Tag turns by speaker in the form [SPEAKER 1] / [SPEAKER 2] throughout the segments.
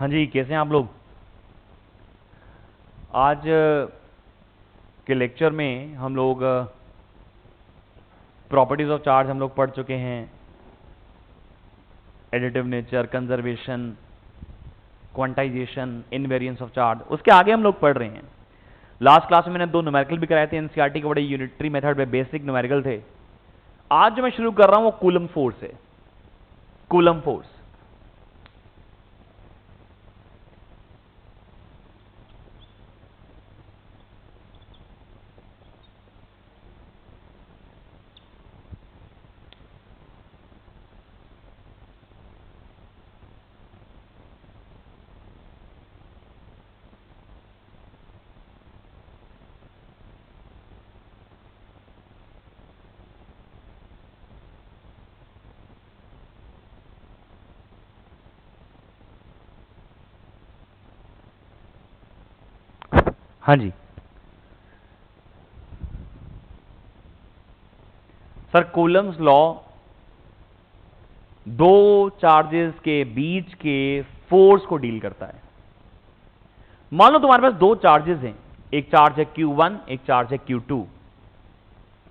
[SPEAKER 1] हाँ जी, कैसे हैं आप लोग? आज के लेक्चर में हम लोग प्रॉपर्टीज ऑफ चार्ज हम लोग पढ़ चुके हैं। Additive nature, conservation, quantization, invariance of charge, उसके आगे हम लोग पढ़ रहे हैं। लास्ट क्लास में मैंने 2 न्यूमेरिकल भी कराए थे एनसीईआरटी के, बड़े यूनिटरी मेथड पे बेसिक न्यूमेरिकल थे। आज जो मैं शुरू कर रहा हूं वो कूलम फोर्स है। कूलम फोर्स हाँ जी सर, कूलम्स लॉ दो चार्जेस के बीच के फोर्स को डील करता है। मान लो तुम्हारे पास 2 चार्जेस हैं, एक चार्ज है Q1, एक चार्ज है Q2।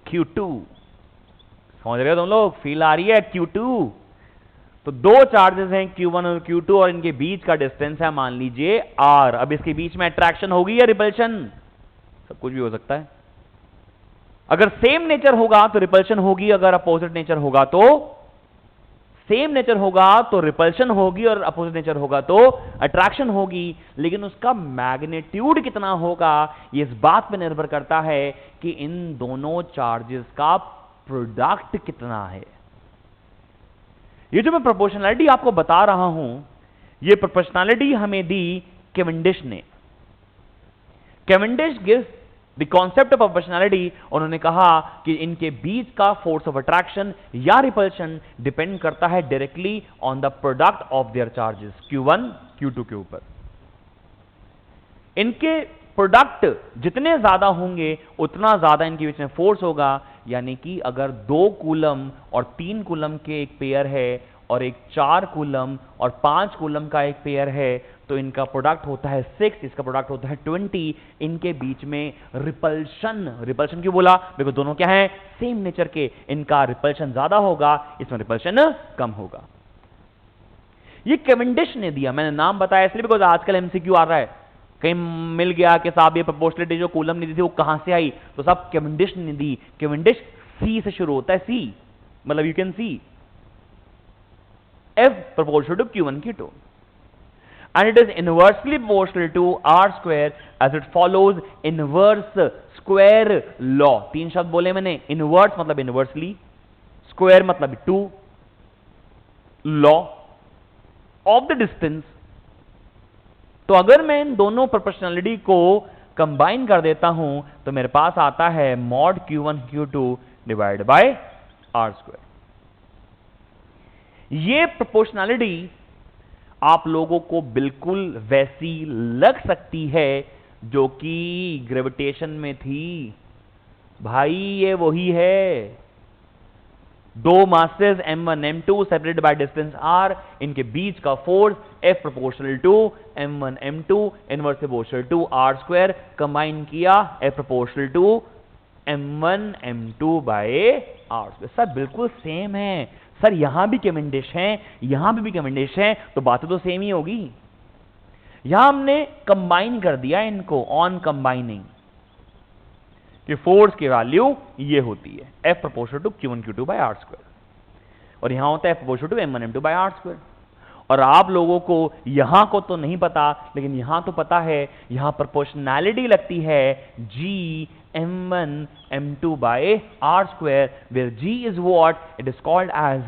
[SPEAKER 1] Q2 समझ रहे हो तुम लोग? फील आ रही है? Q2 तो 2 चार्जेस हैं Q1 और Q2 और इनके बीच का डिस्टेंस है मान लीजिए R। अब इसके बीच में अट्रैक्शन होगी या रिपल्शन? सब कुछ भी हो सकता है। अगर सेम नेचर होगा तो रिपल्शन होगी, अगर अपोजिट नेचर होगा तो सेम नेचर होगा तो रिपल्शन होगी, और अपोजिट नेचर होगा तो अट्रैक्शन होगी। लेकिन उसका मैग्नीट्यूड कितना होगा ये इस बात पर निर्भर करता है कि इन दोनों चार्जेस का प्रोडक्ट कितना है। ये जो मैं प्रोपोर्शनैलिटी आपको बता रहा हूं, ये प्रोपोर्शनैलिटी हमें दी कैवेंडिश ने। Cavendish gives the concept of proportionality. उन्होंने कहा कि इनके बीच का फोर्स ऑफ अट्रैक्शन या रिपल्शन डिपेंड करता है directly on the product of their charges Q1 Q2 के ऊपर। इनके प्रोडक्ट जितने ज्यादा होंगे उतना ज्यादा इनके बीच में फोर्स होगा। यानी कि अगर 2 कूलम और 3 कूलम के एक पेयर है और एक 4 कूलम और 5 कूलम का एक पेयर है तो इनका प्रोडक्ट होता है 6, इसका प्रोडक्ट होता है 20। इनके बीच में रिपल्शन क्यों बोला? बिकॉज़ दोनों क्या है? सेम नेचर के। इनका रिपल्शन ज्यादा होगा, इसमें रिपल्शन कम होगा। ये कैवेंडिश ने दिया, मैंने नाम बताया इसलिए बिकॉज़ आजकल एमसीक्यू आ रहा है। कहीं मिल गया कि साहब ये प्रोपोर्शनैलिटी जो कूलम ने दी थी वो कहां से आई, तो साहब कैवेंडिश ने दी। कैवेंडिश सी से शुरू होता है, सी मतलब you can see F proportional to Q1 Q2 and it is inversely proportional to R square as it follows inverse square law। 3 शब्द बोले मैंने, inverse मतलब inversely, square मतलब 2, law of the distance। तो अगर मैं इन दोनों प्रोपोर्शनैलिटी को कंबाइन कर देता हूं तो मेरे पास आता है mod Q1 Q2 divide by R square. ये प्रोपोर्शनैलिटी आप लोगों को बिल्कुल वैसी लग सकती है जो कि ग्रेविटेशन में थी। भाई ये वही है, 2 masses m1 m2 separated by distance r, इनके बीच का force F proportional to m1 m2 inverse proportional to r square, combine किया F proportional to m1 m2 by r square. सब बिल्कुल सेम है सर। यहां भी कैवेंडिश है, यहां भी कैवेंडिश है, तो बातें तो सेम ही होगी। यहां हमने कंबाइन कर दिया इनको ऑन कंबाइनिंग कि फोर्स की वैल्यू ये होती है F proportional to Q1 Q2 by R square, और यहां होता है F proportional to M1 M2 by R square. और आप लोगों को यहां को तो नहीं पता, लेकिन यहां तो पता है, यहां प्रोपोर्शनैलिटी लगती है G M1 M2 by R square, where G is what? It is called as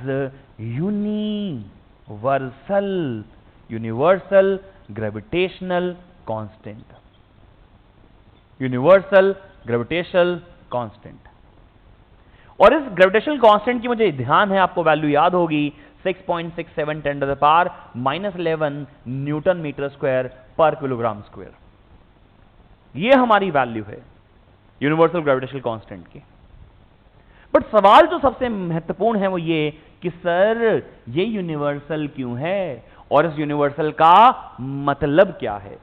[SPEAKER 1] universal gravitational constant। universal gravitational constant। और इस ग्रेविटेशनल कांस्टेंट की मुझे ध्यान है, आपको वैल्यू याद होगी 6.67 10 to the power -11 newton metre square पर किलोग्राम स्क्वायर। ये हमारी वैल्यू है यूनिवर्सल ग्रेविटेशनल कांस्टेंट की। बट सवाल जो सबसे महत्वपूर्ण है वो ये कि सर ये यूनिवर्सल क्यों है और इस यूनिवर्सल का मतलब क्या है।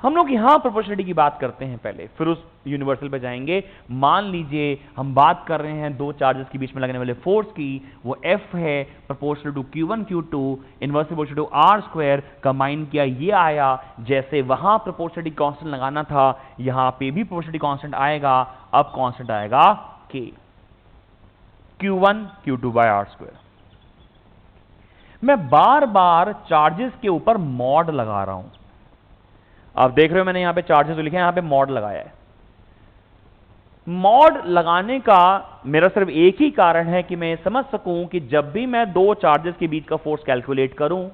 [SPEAKER 1] हम लोग यहां प्रोपोर्शनलिटी की बात करते हैं पहले, फिर उस यूनिवर्सल पे जाएंगे। मान लीजिए हम बात कर रहे हैं दो चार्जेस के बीच में लगने वाले फोर्स की, वो F है proportional to Q1 Q2 inversely proportional to R square. Combine किया, ये आया। जैसे वहां प्रोपोर्शनलिटी कांस्टेंट लगाना था, यहां पे भी प्रोपोर्शनलिटी कांस्टेंट आएगा। अब कांस्टेंट आएगा K, Q1 Q2 by R square. मैं बार बार चार्जेस के ऊपर मॉड लगा रहा हूं। आप देख रहे हो मैंने यहां पे चार्जेस जो लिखे हैं, यहां पे मॉड लगाया है। मॉड लगाने का मेरा सिर्फ एक ही कारण है कि मैं समझ सकूं कि जब भी मैं दो चार्जेस के बीच का फोर्स कैलकुलेट करूं,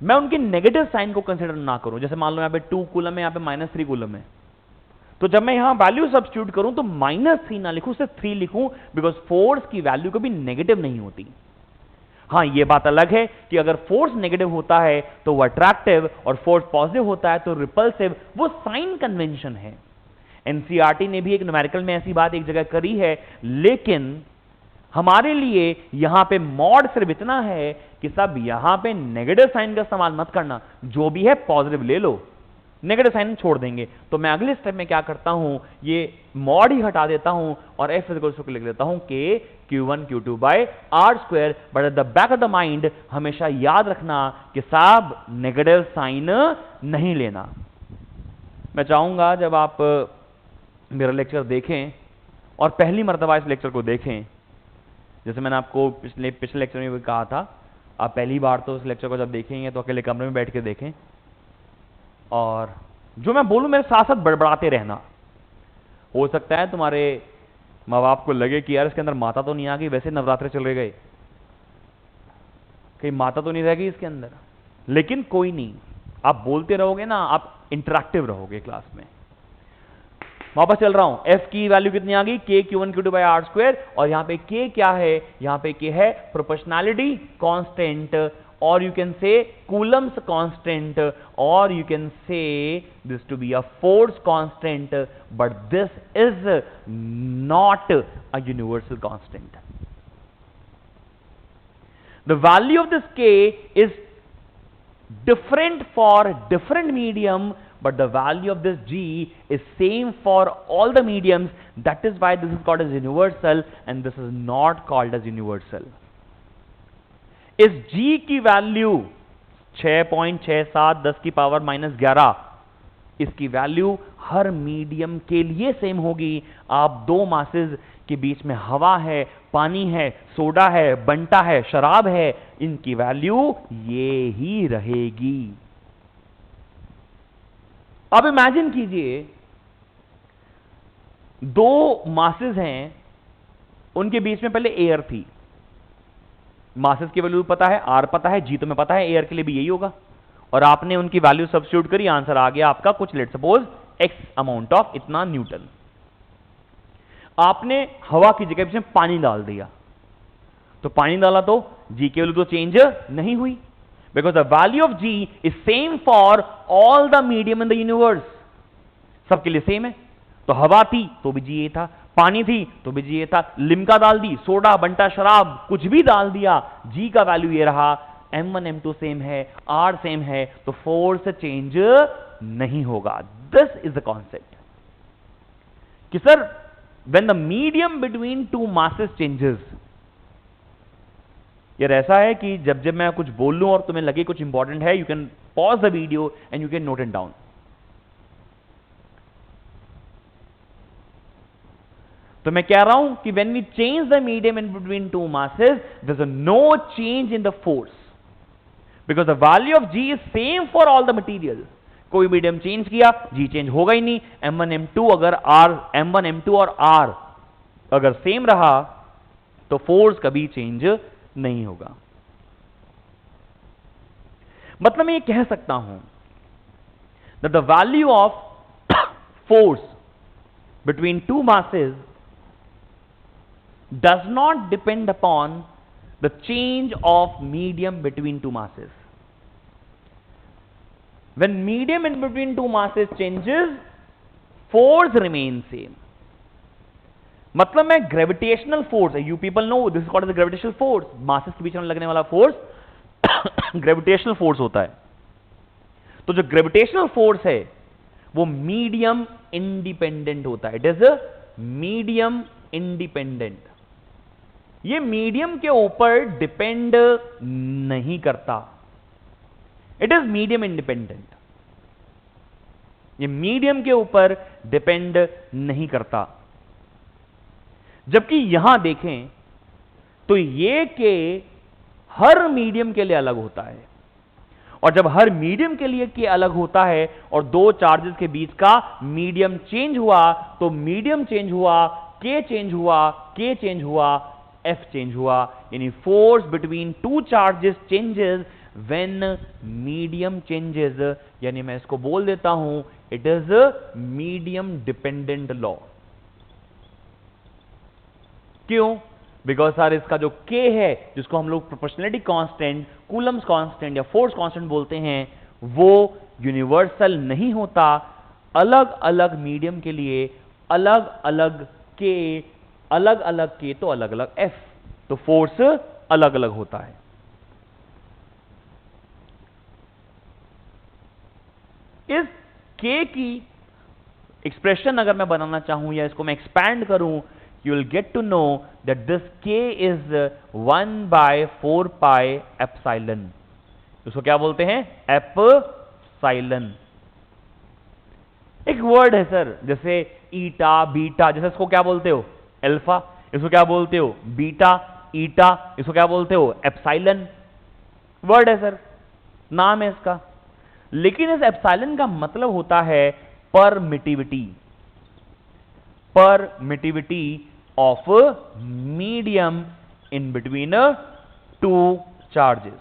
[SPEAKER 1] मैं उनके नेगेटिव साइन को कंसीडर ना करूं। जैसे मान लो यहां पे 2 कूलम है, यहां पे -3 कूलम है, तो जब मैं यहां वैल्यू सब्स्टिट्यूट करूं तो -3 ना लिखूं, सिर्फ 3 लिखूं, बिकॉज फोर्स की वैल्यू कभी नेगेटिव नहीं होती। हां, यह बात अलग है कि अगर फोर्स नेगेटिव होता है तो वो अट्रैक्टिव, और फोर्स पॉजिटिव होता है तो रिपल्सिव। वो साइन कन्वेंशन है। एनसीईआरटी ने भी एक न्यूमेरिकल में ऐसी बात एक जगह करी है, लेकिन हमारे लिए यहां पे मॉड सिर्फ इतना है कि सब यहां पे नेगेटिव साइन का इस्तेमाल मत करना, जो भी है पॉजिटिव ले लो, नेगेटिव साइन छोड़ देंगे। तो मैं अगले स्टेप में क्या करता हूं, ये मॉड ही हटा देता हूं और F को लिख देता हूं K Q1 Q2 by R square. But at the back of the mind हमेशा याद रखना कि साहब नेगेटिव साइन नहीं लेना। मैं चाहूंगा जब आप मेरा लेक्चर देखें और पहली मर्तबा इस लेक्चर को देखें, जैसे मैंने आपको पिछले लेक्चर में भी कहा था, आप पहली बार तो इस लेक्चर को जब देखेंगे तो अकेले कमरे में बैठ के देखें, और जो मैं बोलूं मेरे साथ साथ बड़बड़ाते रहना। हो सकता है तुम्हारे माँ बाप को लगे कि यार इसके अंदर माता तो नहीं आ गई, वैसे नवरात्रे चले गए, कहीं माता तो नहीं रह गई इसके अंदर। लेकिन कोई नहीं, आप बोलते रहोगे ना, आप इंटरेक्टिव रहोगे क्लास में। वापस चल रहा हूं, F की वैल्यू कितनी आ गई, K Q1 Q2 by R square. और यहां पे K क्या है, यहां पे K है proportionality constant, or you can say Coulomb's constant, or you can say this to be a force constant, but this is not a universal constant. The value of this K is different for different medium, but the value of this G is same for all the mediums. That is why this is called as universal and this is not called as universal. इस G की value 6.67 10 की power -11, इसकी value हर medium के लिए same होगी। आप दो masses के बीच में हवा है, पानी है, सोडा है, बंटा है, शराब है, इनकी वैल्यू ये ही रहेगी। अब इमेजिन कीजिए दो मासेस हैं, उनके बीच में पहले एयर थी। मासेस की वैल्यू पता है, आर पता है, जी तो में पता है, एयर के लिए भी यही होगा। और आपने उनकी वैल्यू सब्स्टिट्यूट करी, आंसर आ गया आपका कुछ, let suppose x amount of इतना न्यूटन। आपने हवा की जगह में पानी डाल दिया, तो पानी डाला तो जी की वैल्यू तो चेंज नहीं हुई, because the value of G is same for all the medium in the universe. सबके लिए सेम है। तो हवा थी तो भी जी ये था, पानी थी तो भी जी ये था, लिम्का डाल दी, सोडा, बंटा, शराब, कुछ भी डाल दिया, जी का वैल्यू ये रहा। M1 M2 सेम है, R सेम है, तो फोर्स चेंज नहीं होगा। दिस इज द कॉन्सेप्ट कि sir when the medium between two masses changes. यार ऐसा है कि जब जब मैं कुछ बोल लूं और तुम्हें लगे कुछ इंपॉर्टेंट है, you can pause the video and you can note it down. तो मैं कह रहा हूं कि when we change the medium in between two masses, there's no change in the force, because the value of G is same for all the material. कोई medium change किया, G change होगा ही नहीं। M1 M2 अगर R, M1 M2 और R अगर same रहा तो force कभी चेंज नहीं होगा। मतलब मैं ये कह सकता हूं that the value of force between two masses does not depend upon the change of medium between two masses. When medium in between two masses changes, force remains same. मतलब मैं gravitational force, you people know this is called as gravitational force, masses के बीच में लगने वाला force gravitational force होता है। तो जो ग्रेविटेशनल फोर्स है वो मीडियम इंडिपेंडेंट होता है, इट इज मीडियम इंडिपेंडेंट। ये मीडियम के ऊपर डिपेंड नहीं करता, इट इज मीडियम इंडिपेंडेंट। ये मीडियम के ऊपर डिपेंड नहीं करता। जबकि यहां देखें तो ये के हर मीडियम के लिए अलग होता है, और जब हर मीडियम के लिए के अलग होता है और दो चार्जेस के बीच का मीडियम चेंज हुआ तो मीडियम चेंज हुआ, के चेंज हुआ, के चेंज हुआ, एफ चेंज हुआ, यानी force between two charges changes when medium changes, यानी मैं इसको बोल देता हूं it is medium dependent law. क्यों? बिकॉज सर इसका जो k है, जिसको हम लोग प्रोपोर्शनलिटी कांस्टेंट, कूलम्स कांस्टेंट या फोर्स कांस्टेंट बोलते हैं, वो यूनिवर्सल नहीं होता। अलग अलग मीडियम के लिए अलग अलग k, अलग अलग k तो अलग अलग f, तो फोर्स अलग अलग होता है। इस k की एक्सप्रेशन अगर मैं बनाना चाहूं या इसको मैं एक्सपैंड करूं, you will get to know that this k is 1 by 4 pi epsilon। इसको क्या बोलते हैं? एप्सिलॉन। एक वर्ड है सर, जैसे ईटा, बीटा, जैसे इसको क्या बोलते हो? अल्फा। इसको क्या बोलते हो? बीटा, ईटा। इसको क्या बोलते हो? एप्सिलॉन। वर्ड है सर, नाम है इसका। लेकिन इस एप्सिलॉन का मतलब होता है permittivity, permittivity of medium in between two charges,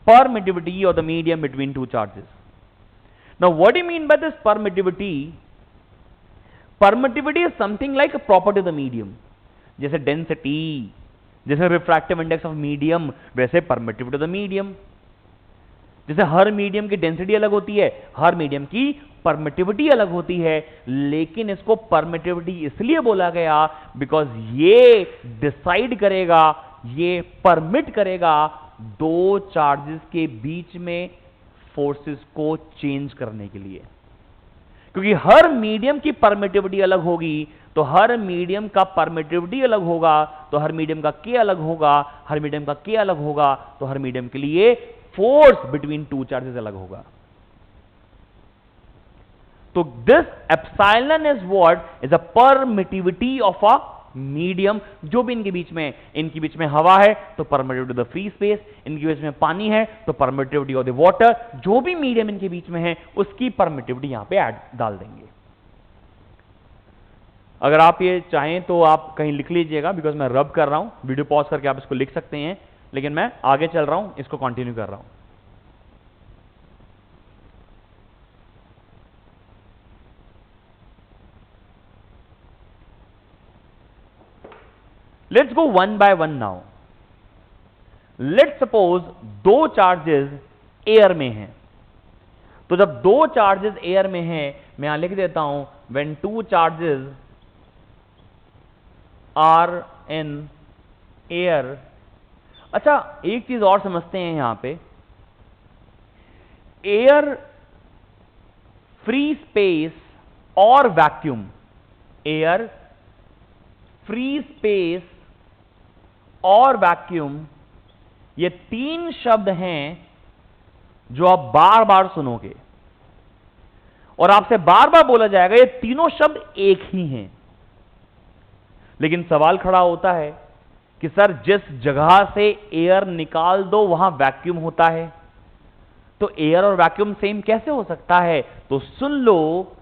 [SPEAKER 1] permittivity of the medium between two charges. Now what do you mean by this permittivity? Permittivity is something like a property of the medium, जैसे density, जैसे refractive index of medium, वैसे permittivity of the medium। जैसे हर medium की density अलग होती है, हर medium की permittivity अलग होती है, लेकिन इसको परमिटिविटी इसलिए बोला गया बिकॉज ये डिसाइड करेगा, ये परमिट करेगा दो चार्जेस के बीच में फोर्सेस को चेंज करने के लिए। क्योंकि हर मीडियम की परमिटिविटी अलग होगी, तो हर मीडियम का परमिटिविटी अलग होगा, तो हर मीडियम का के अलग होगा, हर मीडियम का के अलग होगा, तो हर मीडियम के लिए फोर्स बिटवीन टू चार्जेस अलग होगा। तो this epsilon is what? Is a permittivity of a medium. जो भी इनके बीच में हवा है तो permittivity of the free space, इनके बीच में पानी है तो परमिटिविटी ऑफ द वाटर, जो भी मीडियम इनके बीच में है उसकी परमिटिविटी यहां पे ऐड डाल देंगे। अगर आप ये चाहें तो आप कहीं लिख लीजिएगा, बिकॉज मैं रब कर रहा हूं, वीडियो पॉज करके आप इसको लिख सकते हैं, लेकिन मैं आगे चल रहा हूं, इसको कंटिन्यू कर रहा हूं। Let's go one by one now. Let's suppose दो चार्जेस एयर में हैं, तो जब दो चार्जेस एयर में हैं, मैं यहां लिख देता हूं when two charges are in air. अच्छा, एक चीज और समझते हैं यहां पे, एयर, फ्री स्पेस और वैक्यूम, एयर, फ्री स्पेस और वैक्यूम, ये तीन शब्द हैं जो आप बार बार सुनोगे और आपसे बार बार बोला जाएगा ये तीनों शब्द एक ही हैं। लेकिन सवाल खड़ा होता है कि सर जिस जगह से एयर निकाल दो वहां वैक्यूम होता है, तो एयर और वैक्यूम सेम कैसे हो सकता है? तो सुन लो,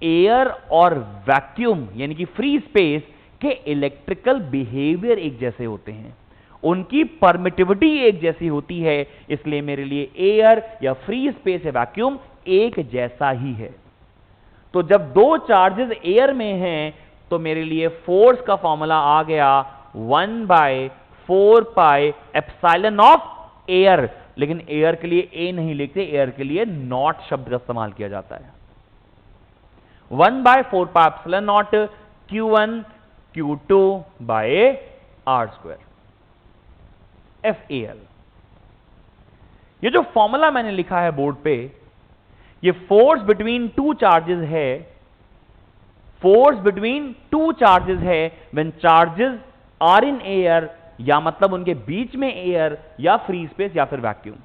[SPEAKER 1] एयर और वैक्यूम यानी कि फ्री स्पेस के इलेक्ट्रिकल बिहेवियर एक जैसे होते हैं, उनकी परमिटिविटी एक जैसी होती है, इसलिए मेरे लिए एयर या फ्री स्पेस या वैक्यूम एक जैसा ही है। तो जब दो चार्जेस एयर में हैं तो मेरे लिए फोर्स का फॉर्मूला आ गया 1/4 पाई एप्सिलॉन ऑफ एयर। लेकिन एयर के लिए ए नहीं लिखते, एयर के लिए नॉट शब्द का इस्तेमाल किया जाता है। 1/4 pi epsilon naught Q1 Q2 by R square, FAL। ये जो फॉर्मूला मैंने लिखा है बोर्ड पे, ये फोर्स बिटवीन टू चार्जेस है, फोर्स बिटवीन टू चार्जेस है when charges are in air, या मतलब उनके बीच में एयर या फ्री स्पेस या फिर वैक्यूम।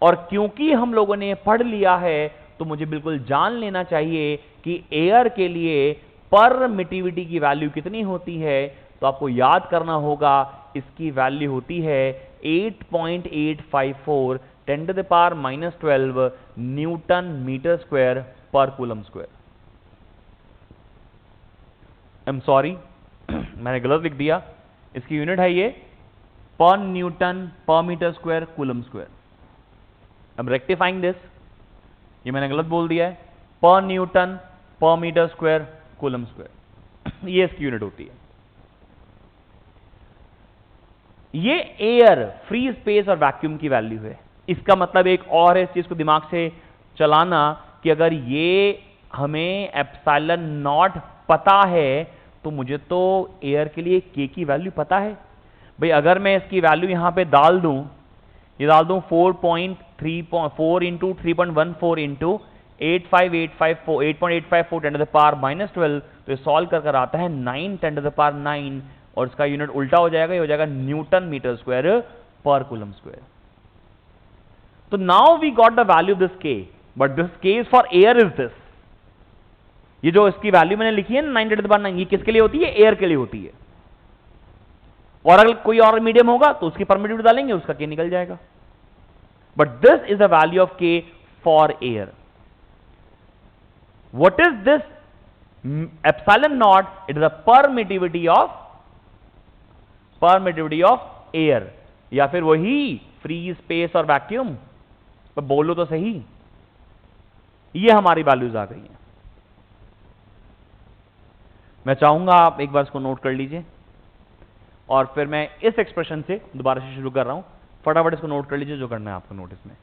[SPEAKER 1] और क्योंकि हम लोगों ने पढ़ लिया है तो मुझे बिल्कुल जान लेना चाहिए कि एयर के लिए परमिटिविटी की वैल्यू कितनी होती है। तो आपको याद करना होगा, इसकी वैल्यू होती है 8.854 10⁻⁻12 न्यूटन मीटर स्क्वायर पर coulomb square. I am sorry, मैंने गलत लिख दिया, इसकी यूनिट है ये पर न्यूटन पर metre square coulomb square. I am rectifying this, ये मैंने गलत बोल दिया है, पर न्यूटन पर मीटर स्क्वायर कूलम स्क्वायर, ये इसकी यूनिट होती है। ये एयर, फ्री स्पेस और वैक्यूम की वैल्यू है। इसका मतलब एक और है, इस चीज को दिमाग से चलाना कि अगर ये हमें एप्सिलॉन नॉट पता है तो मुझे तो एयर के लिए के की वैल्यू पता है। भाई अगर मैं इसकी वैल्यू यहां पे डाल दूं, ये डाल दूं 4.34 इंटू 3.14 इंटू 8.854 10⁻⁻12, तो ये सॉल्व कर आता है 9 10⁻⁹, और इसका यूनिट उल्टा हो जाएगा, ये हो जाएगा न्यूटन मीटर स्क्वायर पर कूलम स्क्वायर। तो now we got the value of this K, but this K is for air is this. ये जो इसकी वैल्यू मैंने लिखी है 9 10⁻⁹, ये किसके लिए होती है? एयर के लिए होती है। और अगर कोई और मीडियम होगा तो उसकी परमिटिविटी डालेंगे, उसका के निकल जाएगा। But this is the value of K for air. What is this epsilon naught? It is the permittivity of air, या फिर वही फ्री स्पेस और वैक्यूम। तो बोलो तो सही, ये हमारी वैल्यूज आ गई हैं। मैं चाहूंगा आप एक बार इसको नोट कर लीजिए, और फिर मैं इस एक्सप्रेशन से दोबारा से शुरू कर रहा हूं। फटाफट इसको नोट कर लीजिए जो करना है आपको नोटिस में।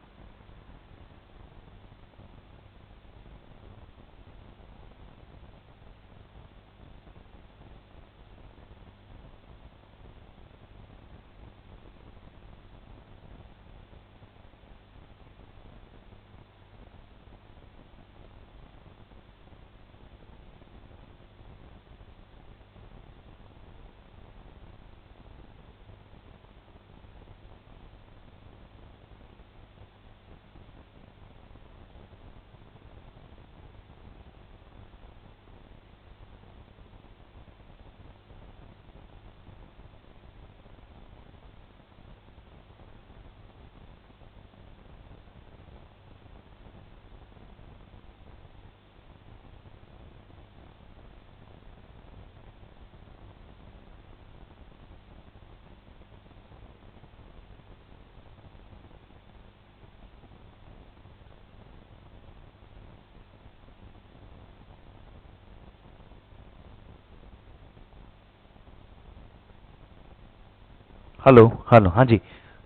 [SPEAKER 1] हेलो हेलो, हाँ जी।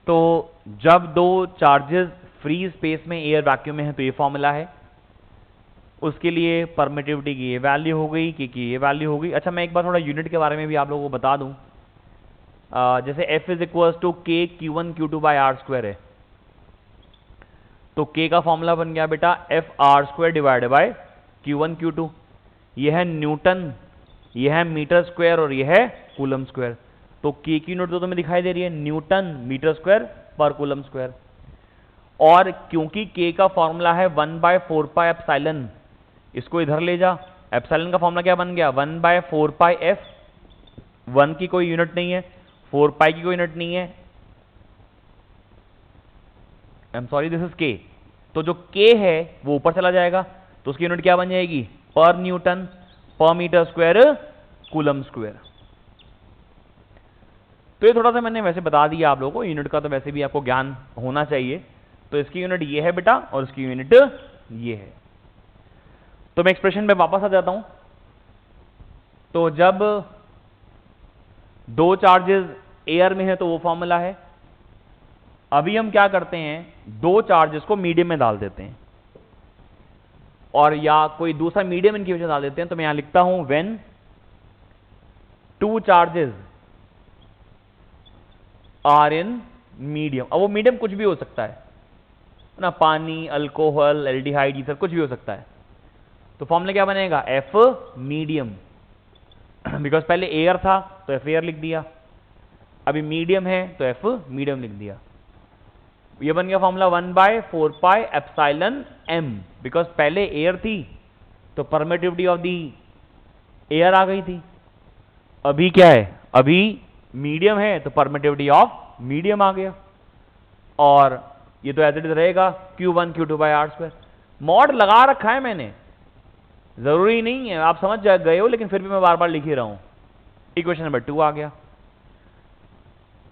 [SPEAKER 1] तो जब दो चार्जेस फ्री स्पेस में एयर वैक्यूम में है तो ये फॉर्मूला है, उसके लिए परमिटिविटी की ये वैल्यू हो गई, की ये वैल्यू हो गई। अच्छा, मैं एक बार थोड़ा यूनिट के बारे में भी आप लोगों को बता दूं। जैसे F इज इक्वल टू के Q1 Q2 by R square है, तो K का फॉर्मूला बन गया बेटा F R square divided by Q1 Q2। ये है न्यूटन, ये है मीटर स्क्वायर और ये है कूलम स्क्वायर। तो K की यूनिट तो तुम्हें दिखाई दे रही है, न्यूटन मीटर स्क्वायर पर कूलम स्क्वायर। और क्योंकि K का फॉर्मूला है 1/4 पाई एप्सिलॉन, इसको इधर ले जा। एप्सिलॉन का फॉर्मूला क्या बन गया? 1/4 पाई एफ। 1 की कोई यूनिट नहीं है, 4 पाई की कोई यूनिट नहीं है, I am sorry this is K। तो जो K है वो ऊपर चला जाएगा, तो उसकी यूनिट क्या बन जाएगी? पर न्यूटन पर मीटर स्क्वायर कूलम स्क्वायर। तो ये थोड़ा सा मैंने वैसे बता दिया आप लोगों को, यूनिट का तो वैसे भी आपको ज्ञान होना चाहिए। तो इसकी यूनिट ये है बेटा, और इसकी यूनिट ये है। तो मैं एक्सप्रेशन पे वापस आ जाता हूं। तो जब दो चार्जेस एयर में है तो वो फॉर्मूला है। अभी हम क्या करते हैं, दो चार्जेस को मीडियम में डाल देते हैं, और या कोई दूसरा मीडियम इनकी वजह डाल देते हैं। तो मैं यहां लिखता हूं when two charges are in medium. अब वो मीडियम कुछ भी हो सकता है ना, पानी, अल्कोहल, एल्डिहाइड, ईथर, कुछ भी हो सकता है। तो फॉर्मूला क्या बनेगा, एफ मीडियम, बिकॉज पहले एयर था तो एफ एयर लिख दिया, अभी मीडियम है तो एफ मीडियम लिख दिया। ये बन गया फॉर्मूला 1/4 एप्सिलॉन एम, बिकॉज पहले एयर थी तो परमिटिविटी ऑफ दी एयर आ गई थी, अभी क्या है, अभी मीडियम है तो परमिटिविटी ऑफ मीडियम आ गया, और ये तो एज इट इज रहेगा Q1 Q2/R²। मॉड लगा रखा है मैंने, जरूरी नहीं है आप समझ गए हो, लेकिन फिर भी मैं बार बार लिख ही रहा हूं। इक्वेशन नंबर 2 आ गया।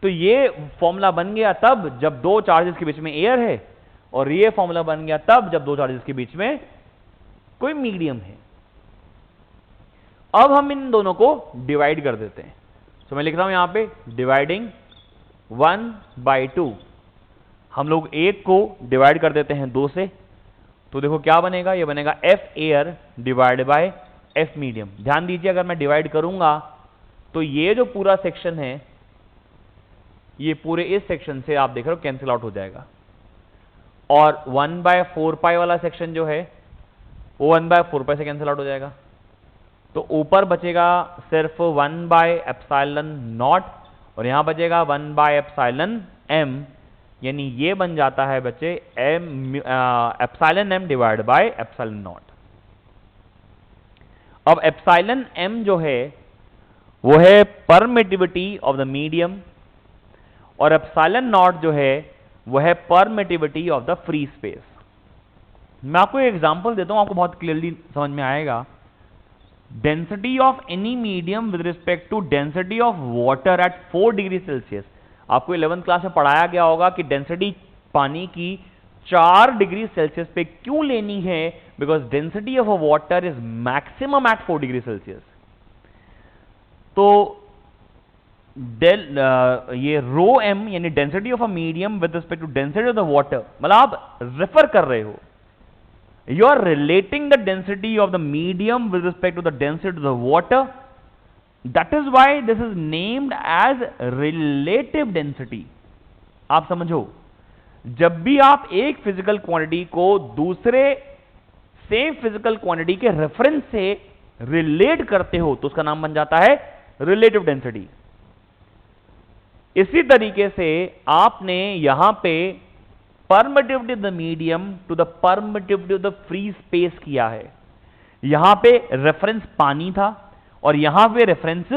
[SPEAKER 1] तो ये फॉर्मूला बन गया तब जब दो चार्जेस के बीच में एयर है, और ये फॉर्मूला बन गया तब जब दो चार्जेस के बीच में कोई मीडियम है। अब हम इन दोनों को डिवाइड कर देते हैं। तो मैं लिख रहा हूं यहां पे डिवाइडिंग 1/2। हम लोग एक को डिवाइड कर देते हैं 2 से, तो देखो क्या बनेगा, ये बनेगा F air divide by F medium. ध्यान दीजिए, अगर मैं डिवाइड करूंगा तो ये जो पूरा सेक्शन है, ये पूरे इस सेक्शन से आप देख रहे हो कैंसिल आउट हो जाएगा, और 1/4 वाला सेक्शन जो है वो 1/4 से कैंसिल आउट हो जाएगा। तो ऊपर बचेगा सिर्फ 1/ε0, और यहां बचेगा 1/ε m, यानी ये बन जाता है बच्चे εm डिवाइड बाय ε0। अब εm जो है वो है परमिटिविटी ऑफ द मीडियम, और ε0 जो है वो है permittivity of the free space. मैं आपको एक एग्जांपल देता हूं, आपको बहुत क्लियरली समझ में आएगा। Density of any medium with respect to density of water at 4 degree Celsius. आपको 11th क्लास में पढ़ाया गया होगा कि डेंसिटी पानी की 4 डिग्री सेल्सियस पे क्यों लेनी है, because density of a water is maximum at 4 degree Celsius. तो ये रो एम यानी density of a medium with respect to density of the water, मतलब आप रेफर कर रहे हो, you are relating the density of the medium with respect to the density of the water. That is why this is named as relative density. आप समझो, जब भी आप एक फिजिकल क्वांटिटी को दूसरे सेम फिजिकल क्वांटिटी के रेफरेंस से रिलेट करते हो तो उसका नाम बन जाता है रिलेटिव डेंसिटी। इसी तरीके से आपने यहां पे permittivity of the medium to the permittivity of the free space किया है। यहां पे रेफरेंस पानी था और यहां पे रेफरेंस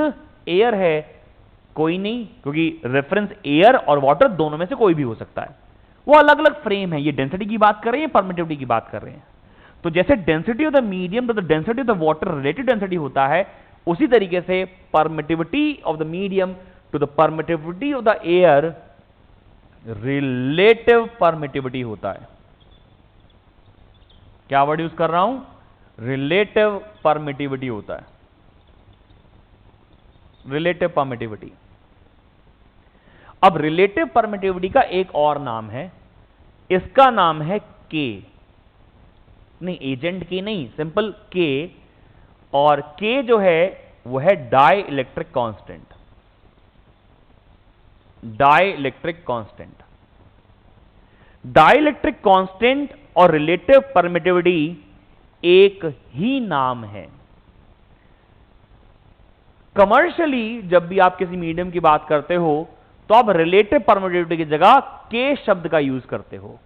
[SPEAKER 1] एयर है, कोई नहीं, क्योंकि रेफरेंस एयर और वाटर दोनों में से कोई भी हो सकता है, वो अलग अलग फ्रेम है। ये डेंसिटी की बात कर रहे हैं, परमिटिविटी की बात कर रहे हैं। तो जैसे density of the medium to the density of the water relative density होता है, उसी तरीके से permittivity of the medium to the permittivity of the air relative permittivity होता है। क्या वर्ड यूज कर रहा हूं, रिलेटिव परमिटिविटी होता है, रिलेटिव परमिटिविटी। अब रिलेटिव परमिटिविटी का एक और नाम है, इसका नाम है के, नहीं एजेंट के नहीं, सिंपल के, और के जो है वो है dielectric constant. Dielectric constant, dielectric constant और रिलेटिव परमिटिविटी एक ही नाम है। कमर्शियली जब भी आप किसी मीडियम की बात करते हो तो आप रिलेटिव परमिटिविटी की जगह के शब्द का यूज करते हो,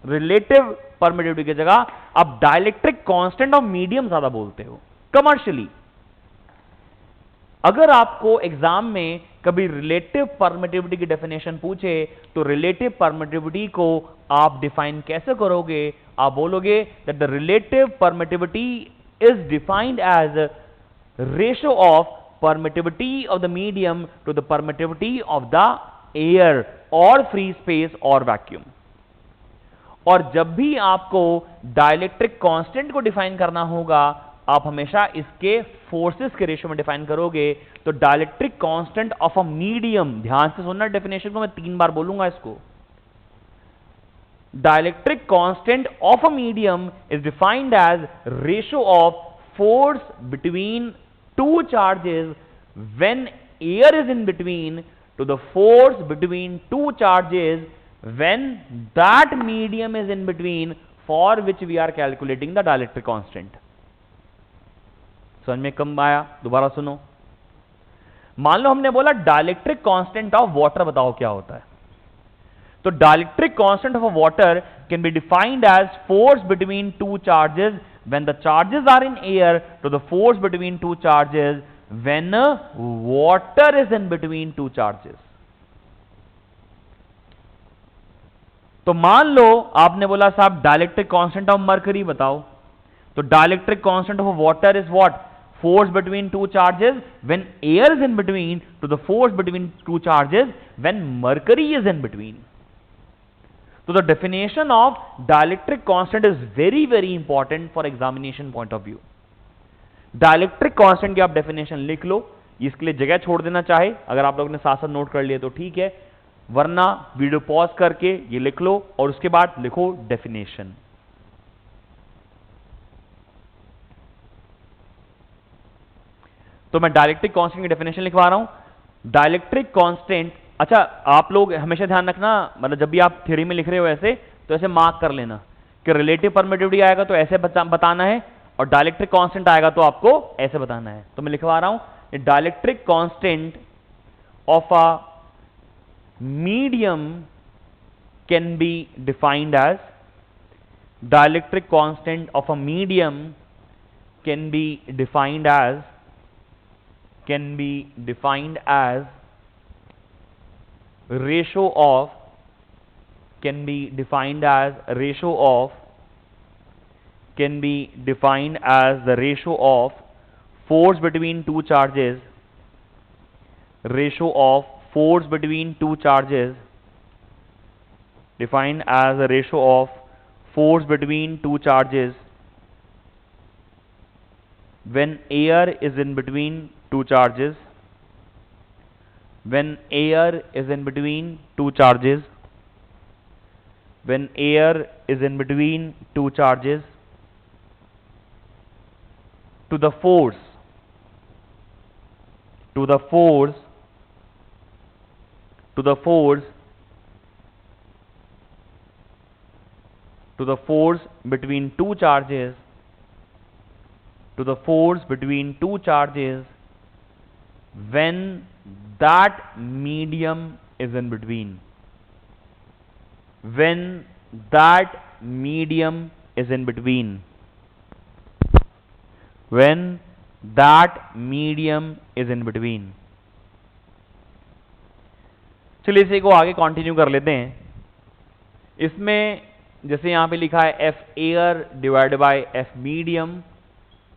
[SPEAKER 1] रिलेटिव परमिटिविटी की जगह आप डाइलेक्ट्रिक कांस्टेंट ऑफ मीडियम ज्यादा बोलते हो कमर्शियली। अगर आपको एग्जाम में कभी रिलेटिव परमिटिविटी की डेफिनेशन पूछे तो रिलेटिव परमिटिविटी को आप डिफाइन कैसे करोगे, आप बोलोगे that the relative permittivity is defined as ratio of permittivity of the medium to the permittivity of the air और फ्री स्पेस और वैक्यूम। और जब भी आपको डाइलेक्ट्रिक कांस्टेंट को डिफाइन करना होगा, आप हमेशा इसके फोर्सेस के रेशियो में डिफाइन करोगे। तो dielectric constant of a medium, ध्यान से सुनना डेफिनेशन को, मैं 3 बार बोलूंगा इसको। Dielectric constant of a medium is defined as ratio of force between two charges when air is in between, to the force between two charges when that medium is in between for which we are calculating the dielectric constant. समझ में कम आया? दोबारा सुनो. मान लो हमने बोला dielectric constant of water बताओ क्या होता है. तो dielectric constant of water can be defined as force between two charges when the charges are in air to the force between two charges when water is in between two charges. तो मान लो आपने बोला साहब dielectric constant of mercury बताओ. तो dielectric constant of water is what? Force between two charges when air is in between two the force between two charges when mercury is in between. So the definition of dielectric constant is very very important for examination point of view. Dielectric constant की आप definition लिख लो. इसके लिए जगह छोड़ देना चाहे अगर आप लोगों ने साथ साथ नोट कर लिए तो ठीक है, वरना वीडियो पॉज करके ये लिख लो और उसके बाद लिखो definition. तो मैं डाइलेक्ट्रिक कांस्टेंट की डेफिनेशन लिखवा रहा हूं. डाइलेक्ट्रिक कांस्टेंट, अच्छा आप लोग हमेशा ध्यान रखना, मतलब जब भी आप थ्योरी में लिख रहे हो ऐसे तो ऐसे मार्क कर लेना कि रिलेटिव परमिटिविटी आएगा तो ऐसे बताना है और डाइलेक्ट्रिक कांस्टेंट आएगा तो आपको ऐसे बताना है. तो मैं लिखवा रहा हूं dielectric constant of a medium can be defined as dielectric constant of a medium can be defined as ratio of can be defined as the ratio of force between two charges, ratio of force between two charges defined as the ratio of force between two charges when air is in between two charges, when air is in between two charges, when air is in between two charges, to the force between two charges, to the force between two charges when that medium is in between, when that medium is in between, when that medium is in between. चलिए इसे को आगे continue कर लेते हैं. इसमें जैसे यहां पे लिखा है F air divide by F medium,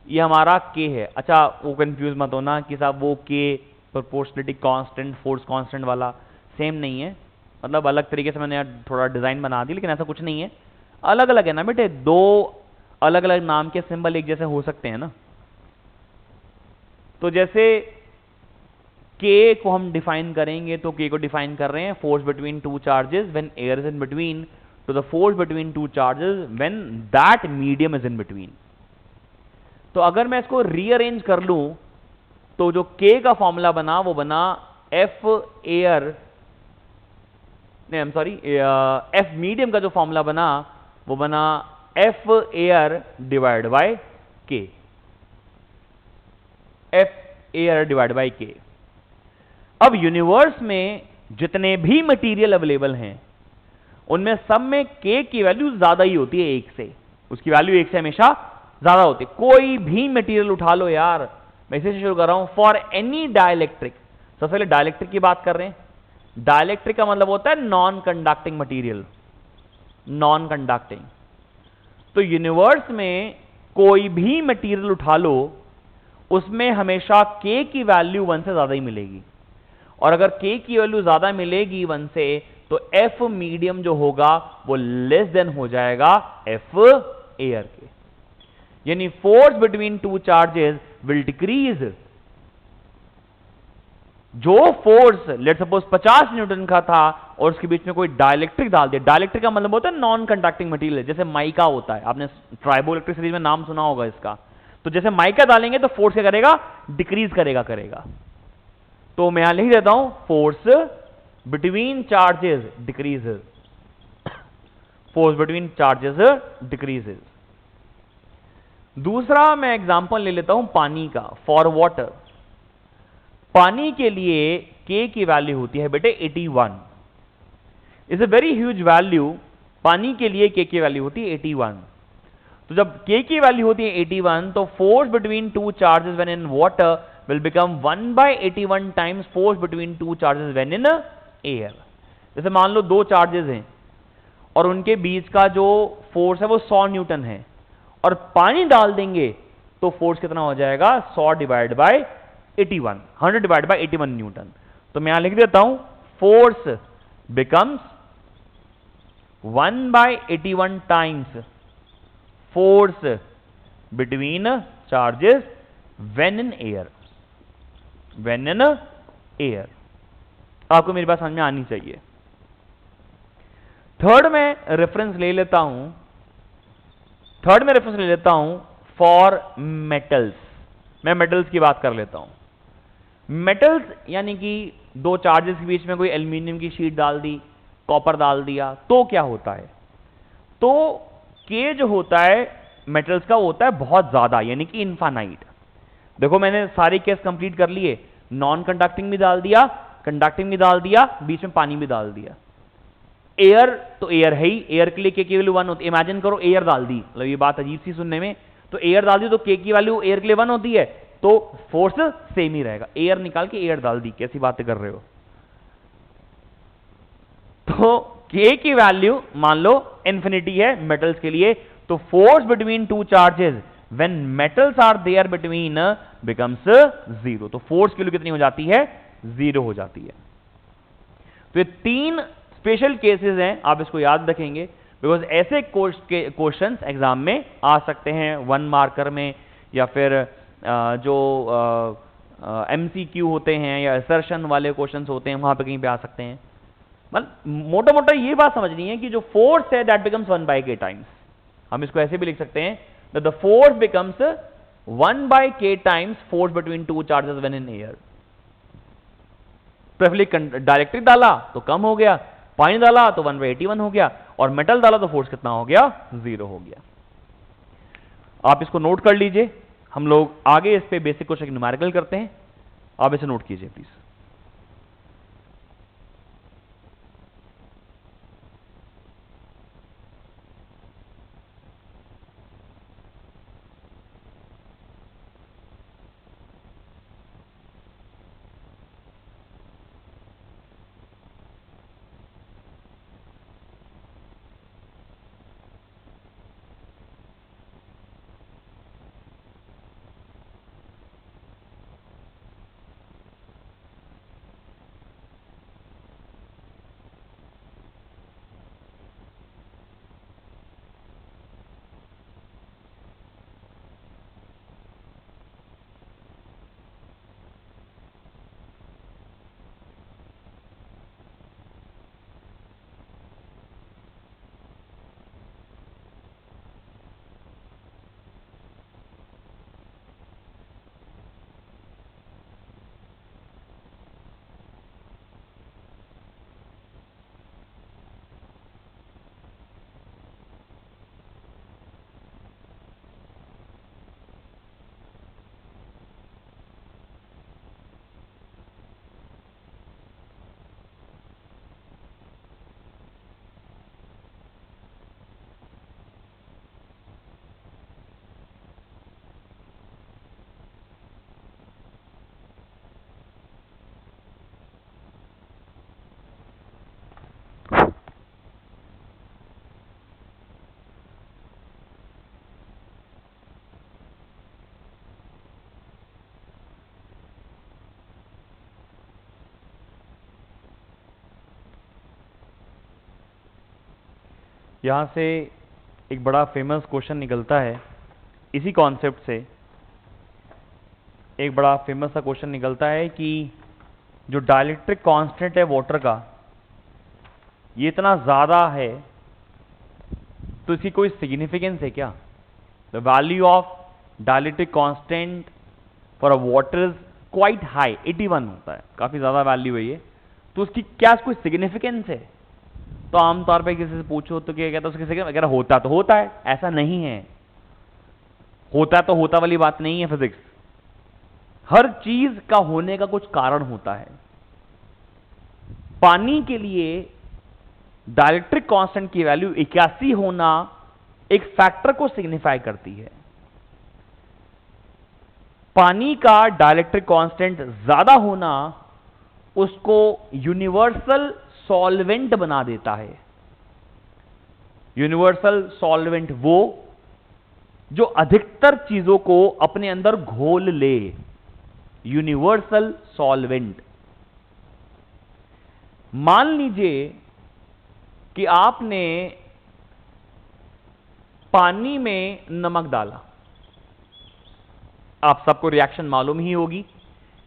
[SPEAKER 1] ये हमारा के है. अच्छा वो कंफ्यूज मत होना कि साहब वो के प्रोपोर्शनलिटी कांस्टेंट फोर्स कांस्टेंट वाला सेम नहीं है, मतलब अलग तरीके से मैंने थोड़ा डिजाइन बना दी, लेकिन ऐसा कुछ नहीं है, अलग अलग है ना बेटे. दो अलग अलग नाम के सिंबल एक जैसे हो सकते हैं ना. तो जैसे के को हम डिफाइन करेंगे तो के को डिफाइन कर रहे हैं force between two charges when air is in between two the force between two charges when that medium is in between. तो अगर मैं इसको रीअरेंज कर लूं तो जो K का फॉर्मूला बना वो बना F एयर, नहीं I am sorry, F medium का जो फॉर्मूला बना वो बना F air divide by K, F air divide by K. अब यूनिवर्स में जितने भी मटेरियल अवेलेबल हैं उनमें सब में K की वैल्यू ज्यादा ही होती है एक से, उसकी वैल्यू एक से हमेशा ज्यादा होती है. कोई भी मटेरियल उठा लो यार, मैं इसे शुरू कर रहा हूं. फॉर एनी डाइलेक्ट्रिक, सबसे पहले डाइलेक्ट्रिक की बात कर रहे हैं. डाइलेक्ट्रिक का मतलब होता है non conducting material, non conducting. तो यूनिवर्स में कोई भी मटेरियल उठा लो उसमें हमेशा K की वैल्यू 1 से ज्यादा ही मिलेगी, और अगर K की वैल्यू ज्यादा मिलेगी 1 से तो F मीडियम जो होगा वो लेस देन हो जाएगा F एयर के. यानी force between two charges will decrease. जो फोर्स लेट्स सपोज 50 न्यूटन का था और उसके बीच में कोई डाइलेक्ट्रिक डाल दिया, डाइलेक्ट्रिक का मतलब होता है नॉन कंडक्टिंग मटेरियल, जैसे माइका होता है, आपने ट्राइबोइलेक्ट्रिक सीरीज में नाम सुना होगा इसका. तो जैसे माइका डालेंगे तो फोर्स क्या करेगा? डिक्रीज करेगा. तो मैं यहां लिख देता हूं force between charges decreases, force between charges decreases. दूसरा मैं एग्जांपल ले लेता हूं पानी का, फॉर वाटर। पानी के लिए K की वैल्यू होती है बेटे 81, is a very huge value. पानी के लिए K की वैल्यू होती है 81। तो जब K की वैल्यू होती है 81, तो force between two charges when in water will become 1/81 times force between two charges when in air. जैसे मान लो दो चार्जेस हैं और उनके बीच का जो फोर्स है वो 100 न्यूटन है, और पानी डाल देंगे तो फोर्स कितना हो जाएगा, 100 divide by 81, 100 divide by 81 Newton. तो मैं यहां लिख देता हूं force becomes 1/81 times force between charges when in air, when in air. आपको मेरी बात समझ में आनी चाहिए। थर्ड में रेफरेंस ले लेता हूं फॉर मेटल्स। मैं मेटल्स की बात कर लेता हूं। मेटल्स यानी कि दो चार्जेस के बीच में कोई एल्यूमिनियम की शीट डाल दी, कॉपर डाल दिया, तो क्या होता है, तो K जो होता है मेटल्स का होता है बहुत ज्यादा, यानी कि इनफाइनाइट। देखो मैंने सारे केस कंप्लीट कर लिए, नॉन कंडक्टिंग भी डाल दिया, कंडक्टिंग भी डाल दिया, बीच में पानी भी डाल दिया। एयर तो एयर है ही, एयर के लिए K की वैल्यू 1 होती है। इमेजिन करो एयर डाल दी, मतलब ये बात अजीब सी सुनने में, तो एयर डाल दी तो K की वैल्यू एयर के लिए 1 होती है, तो फोर्स सेम ही रहेगा। एयर निकाल के एयर डाल दी, कैसी बातें कर रहे हो। तो K की वैल्यू मान लो इंफिनिटी है मेटल्स के लिए, तो force between two charges when metals are there between becomes 0। तो फोर्स की वैल्यू कितनी हो जाती है, 0 हो जाती है। तो ये तीन स्पेशल केसेस हैं, आप इसको याद रखेंगे, बिकॉज ऐसे क्वेश्चंस एग्जाम में आ सकते हैं 1 मार्कर में, या फिर जो MCQ होते हैं या असर्शन वाले क्वेश्चंस होते हैं वहां पे कहीं पे आ सकते हैं। मतलब मोटा मोटा ये बात समझनी है कि जो फोर्स है दैट बिकम्स 1/K टाइम्स। हम इसको ऐसे भी लिख सकते हैं that the force becomes 1/K times force between two charges when in air. Preferably डायरेक्ट्रिक डाला तो कम हो गया, पानी डाला तो 1/81 हो गया, और मेटल डाला तो फोर्स कितना हो गया, 0 हो गया। आप इसको नोट कर लीजिए, हम लोग आगे इस पे बेसिक क्वेश्चन न्यूमेरिकल करते हैं। आप इसे नोट कीजिए प्लीज। यहां से एक बड़ा फेमस क्वेश्चन निकलता है, इसी कॉन्सेप्ट से एक बड़ा फेमस सा क्वेश्चन निकलता है कि जो डाइलेक्ट्रिक कांस्टेंट है वाटर का, ये इतना ज्यादा है तो इसकी कोई सिग्निफिकेंस है क्या? The value of dielectric constant for a water is quite high, 81 होता है, काफी ज्यादा वैल्यू है ये, तो उसकी क्या कोई सिग्निफिकेंस है? तो आमतौर पे किसी से पूछो तो क्या कहता है उसकी सिग्निफिकेंस, अगर होता तो होता है, ऐसा नहीं है, होता तो होता वाली बात नहीं है फिजिक्स। हर चीज का होने का कुछ कारण होता है। पानी के लिए डाइलेक्ट्रिक कांस्टेंट की वैल्यू 81 होना एक फैक्टर को सिग्निफाई करती है। पानी का डाइलेक्ट्रिक कांस्टेंट ज्यादा होना उसको यूनिवर्सल सॉल्वेंट बना देता है। यूनिवर्सल सॉल्वेंट वो जो अधिकतर चीजों को अपने अंदर घोल ले, यूनिवर्सल सॉल्वेंट। मान लीजिए कि आपने पानी में नमक डाला, आप सबको रिएक्शन मालूम ही होगी,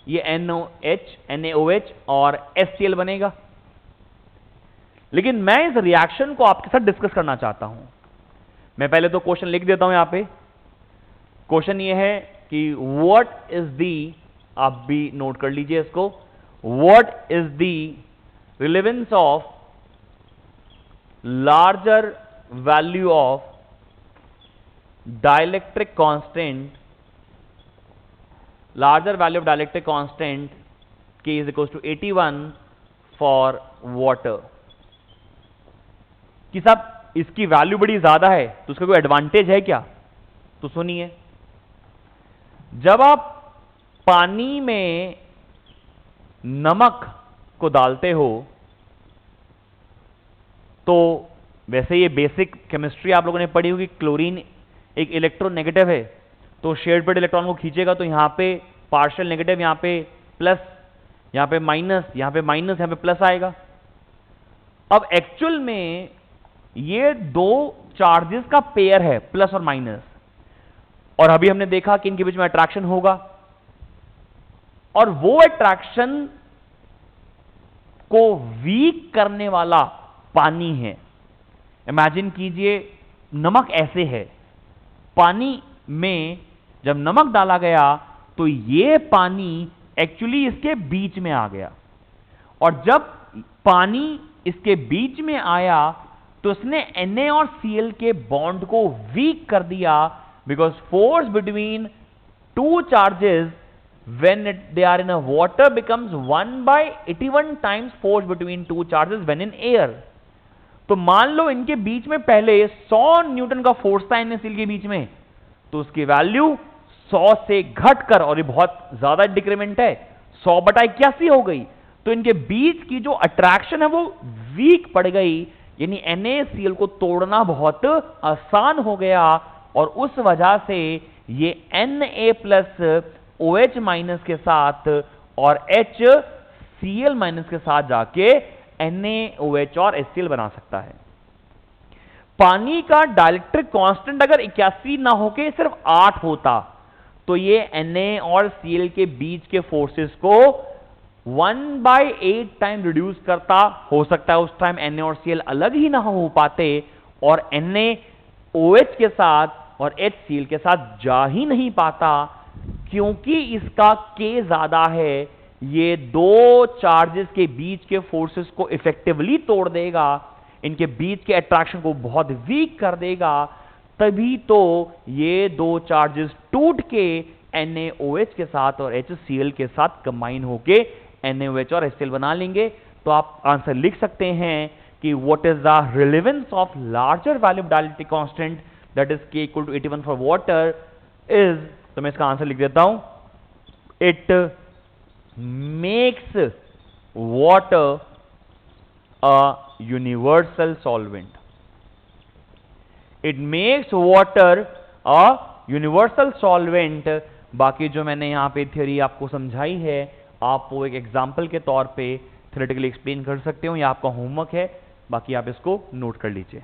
[SPEAKER 1] ये NOH, NaOH और HCl बनेगा। लेकिन मैं इस रिएक्शन को आपके साथ डिस्कस करना चाहता हूं। मैं पहले तो क्वेश्चन लिख देता हूं यहां पे। क्वेश्चन ये है कि व्हाट इज दी, आप भी नोट कर लीजिए इसको, what is the relevance of larger value of dielectric constant, larger value of dielectric constant K is equals to 81 for water। कि साहब इसकी वैल्यू बड़ी ज्यादा है तो उसका कोई एडवांटेज है क्या? तो सुनिए, जब आप पानी में नमक को डालते हो तो वैसे ये बेसिक केमिस्ट्री आप लोगों ने पढ़ी होगी, क्लोरीन एक इलेक्ट्रोनेगेटिव है, तो शेयर्ड पेड इलेक्ट्रॉन को खींचेगा तो यहां पे पार्शियल नेगेटिव, यहां पे प्लस, यहां पे माइनस, यहां पे माइनस, यहां पे प्लस आएगा। अब एक्चुअल में ये दो चार्जेस का पेयर है, प्लस और माइनस, और अभी हमने देखा कि इनके बीच में अट्रैक्शन होगा, और वो अट्रैक्शन को वीक करने वाला पानी है। इमेजिन कीजिए नमक ऐसे है, पानी में जब नमक डाला गया तो ये पानी एक्चुअली इसके बीच में आ गया, और जब पानी इसके बीच में आया तो उसने Na और Cl के बॉन्ड को वीक कर दिया, because force between two charges when they are in a water becomes 1/81 times force between two charges when in air। तो मान लो इनके बीच में पहले 100 न्यूटन का फोर्स था NaCl के बीच में, तो उसकी वैल्यू 100 से घटकर, और ये बहुत ज्यादा डिक्रीमेंट है, 100/81 हो गई, तो इनके बीच की जो अट्रैक्शन है वो वीक पड़ गई, यानी NaCl को तोड़ना बहुत आसान हो गया, और उस वजह से ये Na प्लस OH माइनस के साथ और HCl माइनस के साथ जाके NaOH और HCl बना सकता है। पानी का डाइलेक्ट्रिक कांस्टेंट अगर 81 ना होके सिर्फ 8 होता तो ये Na और Cl के बीच के फोर्सेस को 1/8 टाइम रिड्यूस करता। हो सकता है उस टाइम Na और Cl अलग ही ना हो पाते और NaOH के साथ और HCl के साथ जा ही नहीं पाता, क्योंकि इसका K ज्यादा है, ये दो चार्जेस के बीच के फोर्सेस को इफेक्टिवली तोड़ देगा, इनके बीच के अट्रैक्शन को बहुत वीक कर देगा, तभी तो ये दो चार्जेस टूट के NaOH के साथ और HCl के साथ कंबाइन होके NaOH और HCl बना लेंगे। तो आप आंसर लिख सकते हैं कि what is the relevance of larger value of dielectric constant that is K equal to 81 for water is, तो मैं इसका आंसर लिख देता हूं, it makes water a universal solvent. It makes water a universal solvent. बाकी जो मैंने यहां पे थ्योरी आपको समझाई है, आप वो एक एग्जाम्पल के तौर पे थ्योरेटिकली एक्सप्लेन कर सकते हो, यह आपका होमवर्क है, बाकी आप इसको नोट कर लीजिए।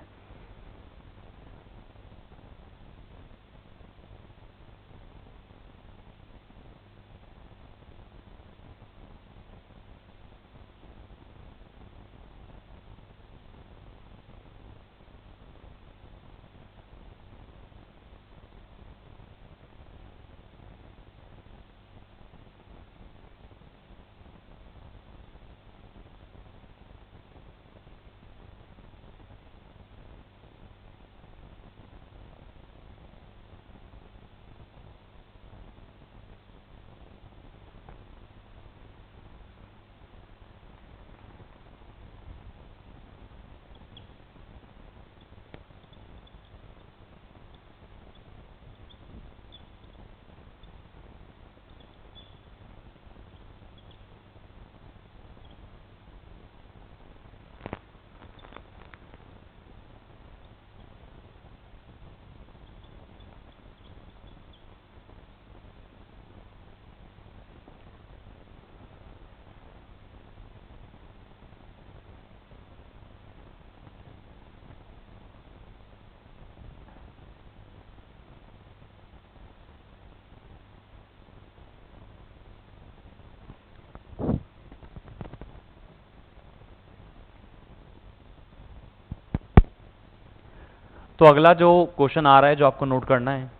[SPEAKER 1] तो अगला जो क्वेश्चन आ रहा है जो आपको नोट करना है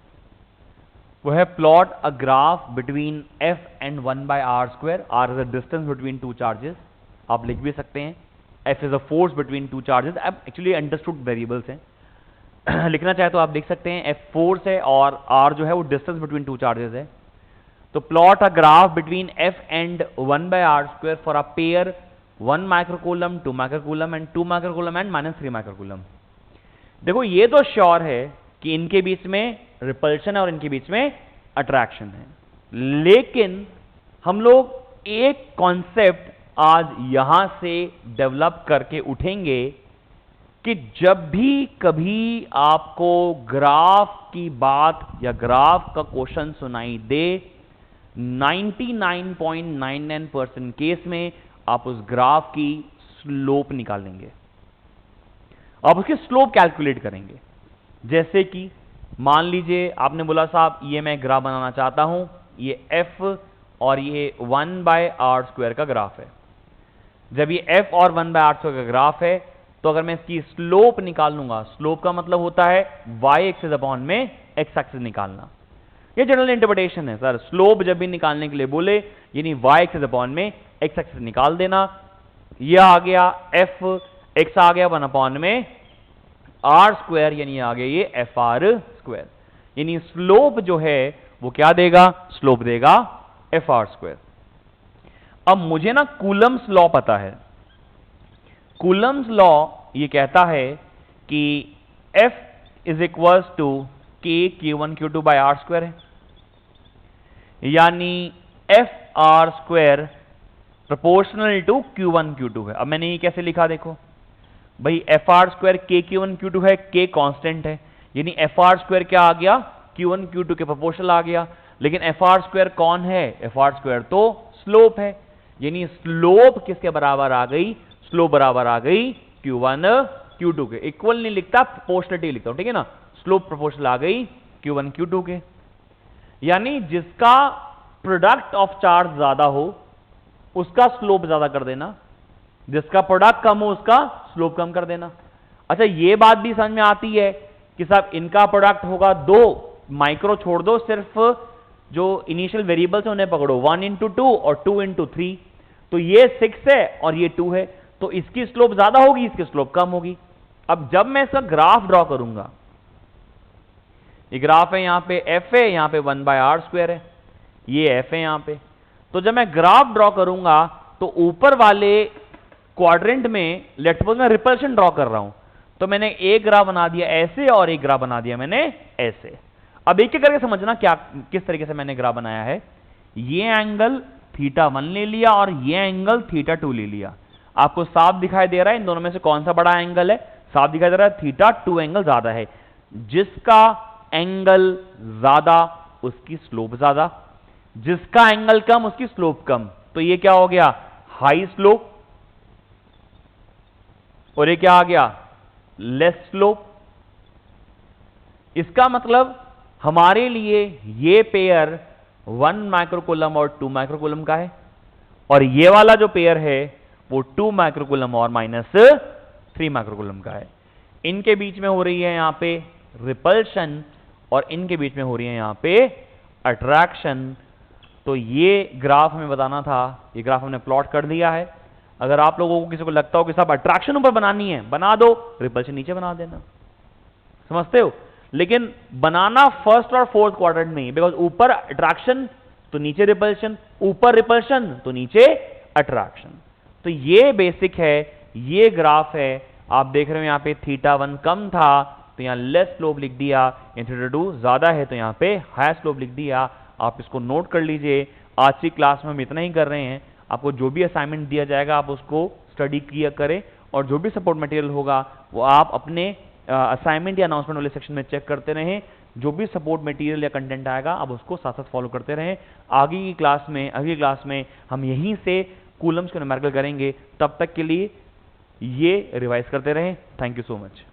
[SPEAKER 1] वो है plot a graph between F and 1/r²। r is a distance between two charges, आप लिख भी सकते हैं। F is a force between two charges. अब एक्चुअली अंडरस्टूड वेरिएबल्स हैं लिखना चाहे तो आप लिख सकते हैं एफ फोर्स है और आर जो है वो डिस्टेंस बिटवीन टू चार्जेस है। तो plot a graph between F and 1/r² for a pair 1 microcoulomb, 2 microcoulomb and 2 microcoulomb and -3 microcoulomb. देखो ये तो श्योर है कि इनके बीच में रिपल्शन है और इनके बीच में अट्रैक्शन है, लेकिन हम लोग एक कॉन्सेप्ट आज यहां से डेवलप करके उठेंगे कि जब भी कभी आपको ग्राफ की बात या ग्राफ का क्वेश्चन सुनाई दे, 99.99% केस में आप उस ग्राफ की स्लोप निकालेंगे, आप उसकी स्लोप कैलकुलेट करेंगे। जैसे कि मान लीजिए आपने बोला साहब ये मैं ग्राफ बनाना चाहता हूं, ये f और ये 1/r² का ग्राफ है। जब ये f और 1/r² का ग्राफ है तो अगर मैं इसकी स्लोप निकाल लूंगा, स्लोप का मतलब होता है y एक्सिस अपॉन में x एक्सिस निकालना। ये जनरल इंटरप्रिटेशन है सर, स्लोप जब भी निकालने के लिए बोले यानी y एक्सिस अपॉन में x एक्सिस निकाल देना। ये आ गया f, x आ गया 1 में r², यानी आ गया ये fr², यानी स्लोप जो है वो क्या देगा, स्लोप देगा fr²। अब मुझे ना कूलम्स लॉ पता है। कूलम्स लॉ ये कहता है कि F is equals to k q1 q2/r² है, यानी fr² proportional to q1 q2 है। अब मैंने ये कैसे लिखा देखो भाई, fr² k q1 q2 है, k कांस्टेंट है, यानी fr² क्या आ गया, q1 q2 के प्रोपोर्शनल आ गया। लेकिन fr² कौन है, fr² तो स्लोप है, यानी स्लोप किसके बराबर आ गई, स्लोप बराबर आ गई q1 q2 के। इक्वल नहीं लिखता, प्रोपोर्शनलिटी लिखता हूं, ठीक है ना। स्लोप प्रोपोर्शनल आ गई q1 q2 के, यानी जिसका प्रोडक्ट ऑफ चार्ज ज्यादा हो उसका स्लोप ज्यादा कर देना, जिसका प्रोडक्ट कम हो उसका स्लोप कम कर देना। अच्छा ये बात भी समझ में आती है कि साहब इनका प्रोडक्ट होगा 2 माइक्रो छोड़ दो, सिर्फ जो इनिशियल वेरिएबल्स हैं उन्हें पकड़ो, 1 into 2 और 2 into 3, तो ये 6 है और ये 2 है, तो इसकी स्लोप ज्यादा होगी, इसकी स्लोप कम होगी। अब जब मैं इसका ग्राफ ड्रॉ करूंगा, ये ग्राफ है, यहां पे f है, यहां पे 1/r² है, ये f है यहां पे। तो जब मैं ग्राफ ड्रॉ करूंगा तो ऊपर वाले क्वाड्रेंट में लेट्स सपोज मैं रिपल्शन ड्रॉ कर रहा हूं, तो मैंने एक ग्राफ बना दिया ऐसे और एक ग्राफ बना दिया मैंने ऐसे। अब एक एक करके समझना क्या किस तरीके से मैंने ग्राफ बनाया है। ये एंगल θ1 ले लिया और ये एंगल θ2 ले लिया। आपको साफ दिखाई दे रहा है इन दोनों में से कौन सा बड़ा एंगल है, साफ दिखाई दे रहा है θ2 एंगल ज्यादा है। जिसका एंगल ज्यादा उसकी स्लोप ज्यादा, जिसका एंगल कम उसकी स्लोप कम। तो ये क्या हो गया, हाई स्लोप, और ये क्या आ गया, लेस स्लोप। इसका मतलब हमारे लिए ये पेयर 1 माइक्रोकूलम और 2 माइक्रोकूलम का है, और ये वाला जो पेयर है वो 2 माइक्रोकूलम और -3 माइक्रोकूलम का है। इनके बीच में हो रही है यहां पे रिपल्शन और इनके बीच में हो रही है यहां पे अट्रैक्शन। तो ये ग्राफ हमें बताना था, ये ग्राफ हमने प्लॉट कर दिया है। अगर आप लोगों को किसी को लगता हो कि साहब अट्रैक्शन ऊपर बनानी है, बना दो, रिपल्शन नीचे बना देना, समझते हो। लेकिन बनाना फर्स्ट और फोर्थ क्वाड्रेंट में ही, बिकॉज ऊपर अट्रैक्शन तो नीचे रिपल्शन, ऊपर रिपल्शन तो नीचे अट्रैक्शन। तो ये बेसिक है, ये ग्राफ है। आप देख रहे हो यहां पे θ1 कम था तो यहां लेस स्लोप लिख दिया, θ2 ज्यादा है तो यहां पे हाई स्लोप लिख दिया। आप इसको नोट कर लीजिए। आज की क्लास में हम इतना ही कर रहे हैं। आपको जो भी असाइनमेंट दिया जाएगा आप उसको स्टडी किया करें, और जो भी सपोर्ट मटेरियल होगा वो आप अपने असाइनमेंट या अनाउंसमेंट वाले सेक्शन में चेक करते रहें। जो भी सपोर्ट मटेरियल या कंटेंट आएगा आप उसको साथ साथ फॉलो करते रहें। अगली क्लास में हम यहीं से कूलम्स के न्यूमेरिकल करेंगे। तब तक के लिए ये रिवाइज करते रहें। Thank you so much.